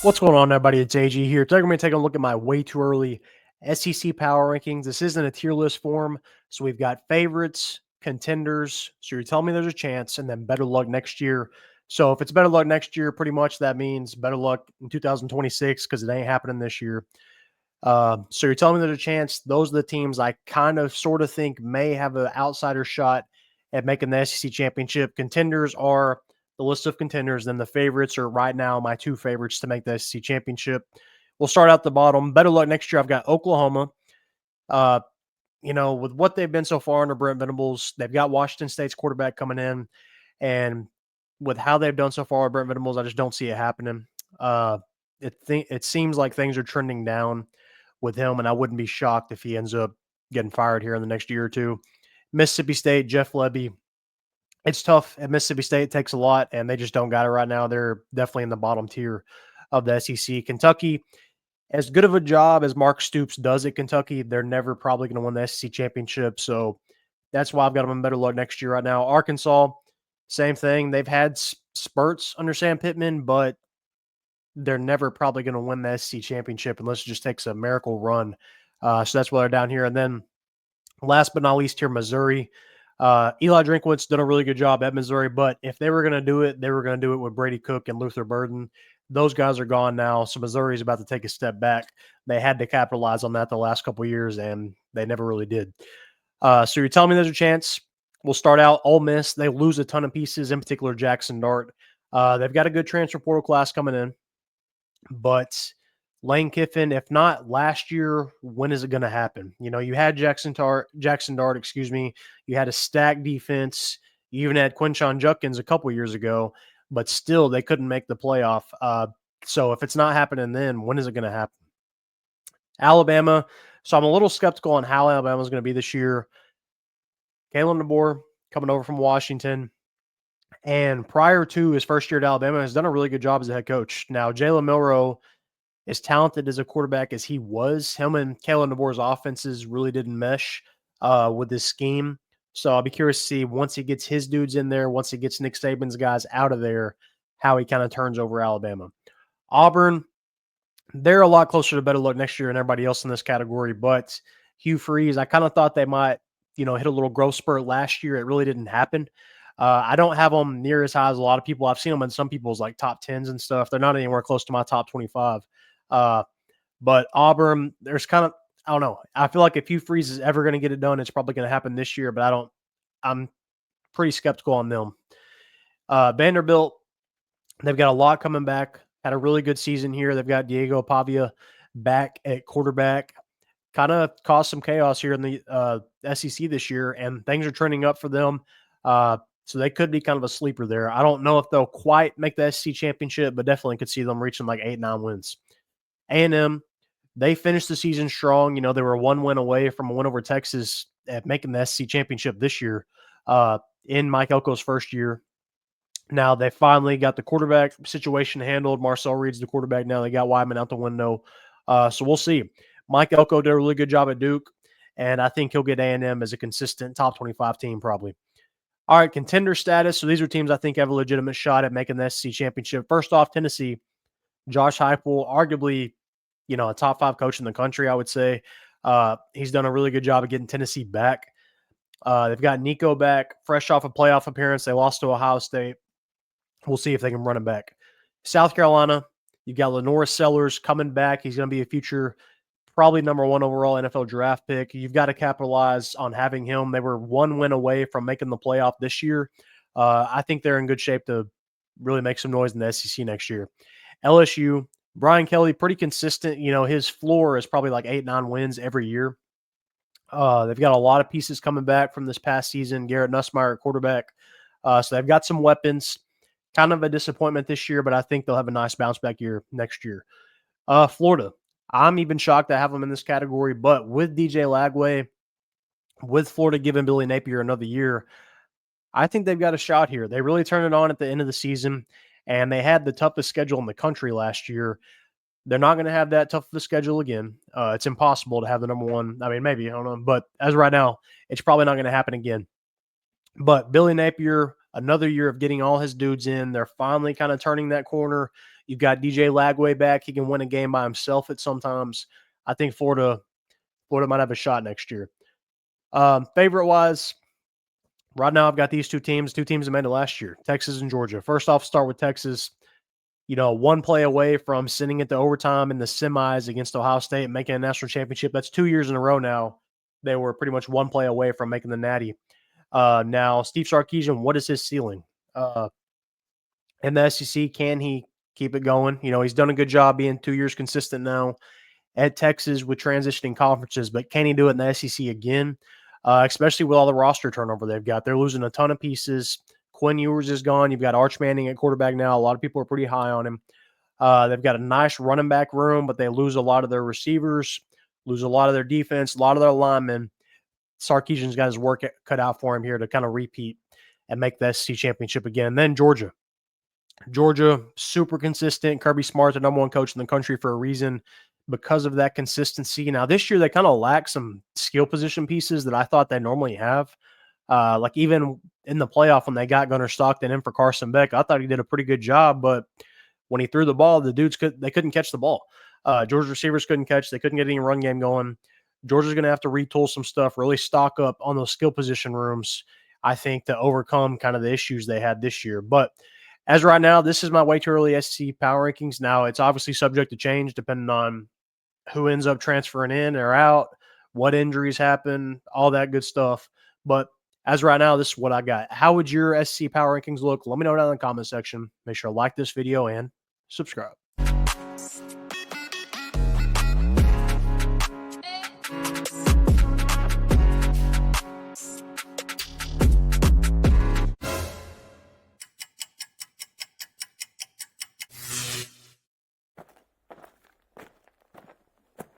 What's going on, everybody? It's AG here. Today, we're going to take a look at my way too early SEC power rankings. This isn't a tier list form, so we've got favorites, contenders. So you're telling me there's a chance, and then better luck next year. So if it's better luck next year, pretty much that means better luck in 2026 because it ain't happening this year. So you're telling me there's a chance. Those are the teams I kind of sort of think may have an outsider shot at making the SEC championship. Contenders are the list of contenders. Then the favorites are right now my two favorites to make the SEC championship. We'll start out the bottom. Better luck next year. I've got Oklahoma. With what they've been so far under Brent Venables, they've got Washington State's quarterback coming in. And with how they've done so far with Brent Venables, I just don't see it happening. It seems like things are trending down with him, and I wouldn't be shocked if he ends up getting fired here in the next year or two. Mississippi State, Jeff Lebby. It's tough at Mississippi State. It takes a lot, and they just don't got it right now. They're definitely in the bottom tier of the SEC. Kentucky, as good of a job as Mark Stoops does at Kentucky, they're never probably going to win the SEC championship. So that's why I've got them in better luck next year right now. Arkansas, same thing. They've had spurts under Sam Pittman, but they're never probably going to win the SEC championship unless it just takes a miracle run. So that's why they're down here. And then last but not least here, Missouri. Eli Drinkwitz done a really good job at Missouri, but if they were going to do it, they were going to do it with Brady Cook and Luther Burden. Those guys are gone now, so Missouri is about to take a step back. They had to capitalize on that the last couple of years, and they never really did. So you're telling me there's a chance? We'll start out Ole Miss. They lose a ton of pieces, in particular Jackson Dart. They've got a good transfer portal class coming in, but Lane Kiffin, if not last year, when is it going to happen? You had Jackson Dart, You had a stacked defense. You even had Quinshon Judkins a couple years ago, but still they couldn't make the playoff. So if it's not happening then, when is it going to happen? Alabama. So I'm a little skeptical on how Alabama is going to be this year. Kalen DeBoer coming over from Washington. And prior to his first year at Alabama, has done a really good job as a head coach. Now, Jalen Milroe, as talented as a quarterback as he was, him and Kalen DeBoer's offenses really didn't mesh with this scheme. So I'll be curious to see once he gets his dudes in there, once he gets Nick Saban's guys out of there, how he kind of turns over Alabama. Auburn, they're a lot closer to better luck next year than everybody else in this category, but Hugh Freeze, I kind of thought they might, hit a little growth spurt last year. It really didn't happen. I don't have them near as high as a lot of people. I've seen them in some people's like top 10s and stuff. They're not anywhere close to my top 25. But Auburn, there's kind of, I don't know. I feel like if Hugh Freeze is ever going to get it done, it's probably going to happen this year, but I'm pretty skeptical on them. Vanderbilt, they've got a lot coming back. Had a really good season here. They've got Diego Pavia back at quarterback. Kind of caused some chaos here in the SEC this year, and things are trending up for them. So they could be kind of a sleeper there. I don't know if they'll quite make the SEC championship, but definitely could see them reaching like 8-9 wins. A&M, they finished the season strong. They were 1 win away from a win over Texas at making the SEC championship this year in Mike Elko's first year. Now they finally got the quarterback situation handled. Marcel Reed's the quarterback now. They got Wyman out the window. So we'll see. Mike Elko did a really good job at Duke, and I think he'll get A&M as a consistent top 25 team probably. All right, contender status. So these are teams I think have a legitimate shot at making the SEC championship. First off, Tennessee, Josh Heupel, arguably, a top 5 coach in the country, I would say. He's done a really good job of getting Tennessee back. They've got Nico back, fresh off a playoff appearance. They lost to Ohio State. We'll see if they can run him back. South Carolina, you've got LaNorris Sellers coming back. He's going to be a future probably number 1 overall NFL draft pick. You've got to capitalize on having him. They were 1 win away from making the playoff this year. I think they're in good shape to really make some noise in the SEC next year. LSU, Brian Kelly, pretty consistent. His floor is probably like 8-9 wins every year. They've got a lot of pieces coming back from this past season. Garrett Nussmeier at quarterback. So they've got some weapons. Kind of a disappointment this year, but I think they'll have a nice bounce back year next year. Florida, I'm even shocked to have them in this category, but with DJ Lagway, with Florida giving Billy Napier another year, I think they've got a shot here. They really turned it on at the end of the season, and they had the toughest schedule in the country last year. They're not going to have that tough of a schedule again. It's impossible to have the number 1. I mean, maybe, I don't know. But as of right now, it's probably not going to happen again. But Billy Napier, another year of getting all his dudes in. They're finally kind of turning that corner. You've got DJ Lagway back. He can win a game by himself at sometimes. I think Florida might have a shot next year. Favorite-wise, right now I've got these two teams that made it last year, Texas and Georgia. First off, start with Texas. One play away from sending it to overtime in the semis against Ohio State and making a national championship. That's 2 years in a row now. They were pretty much one play away from making the Natty. Now, Steve Sarkisian, what is his ceiling? In the SEC, can he keep it going? He's done a good job being 2 years consistent now at Texas with transitioning conferences, but can he do it in the SEC again? Especially with all the roster turnover they've got. They're losing a ton of pieces. Quinn Ewers is gone. You've got Arch Manning at quarterback now. A lot of people are pretty high on him. They've got a nice running back room, but they lose a lot of their receivers, lose a lot of their defense, a lot of their linemen. Sarkisian's got his work cut out for him here to kind of repeat and make the SEC championship again. And then Georgia. Georgia, super consistent. Kirby Smart's the number one coach in the country for a reason because of that consistency. Now, this year they kind of lack some skill position pieces that I thought they normally have. Like even in the playoff when they got Gunnar Stockton in for Carson Beck, I thought he did a pretty good job, but when he threw the ball, the dudes couldn't catch the ball. Georgia receivers couldn't catch. They couldn't get any run game going. Georgia's going to have to retool some stuff, really stock up on those skill position rooms, I think, to overcome kind of the issues they had this year. But as right now, this is my way too early SEC power rankings. Now, it's obviously subject to change depending on who ends up transferring in or out, what injuries happen, all that good stuff. But as right now, this is what I got. How would your SEC power rankings look? Let me know down in the comment section. Make sure to like this video and subscribe.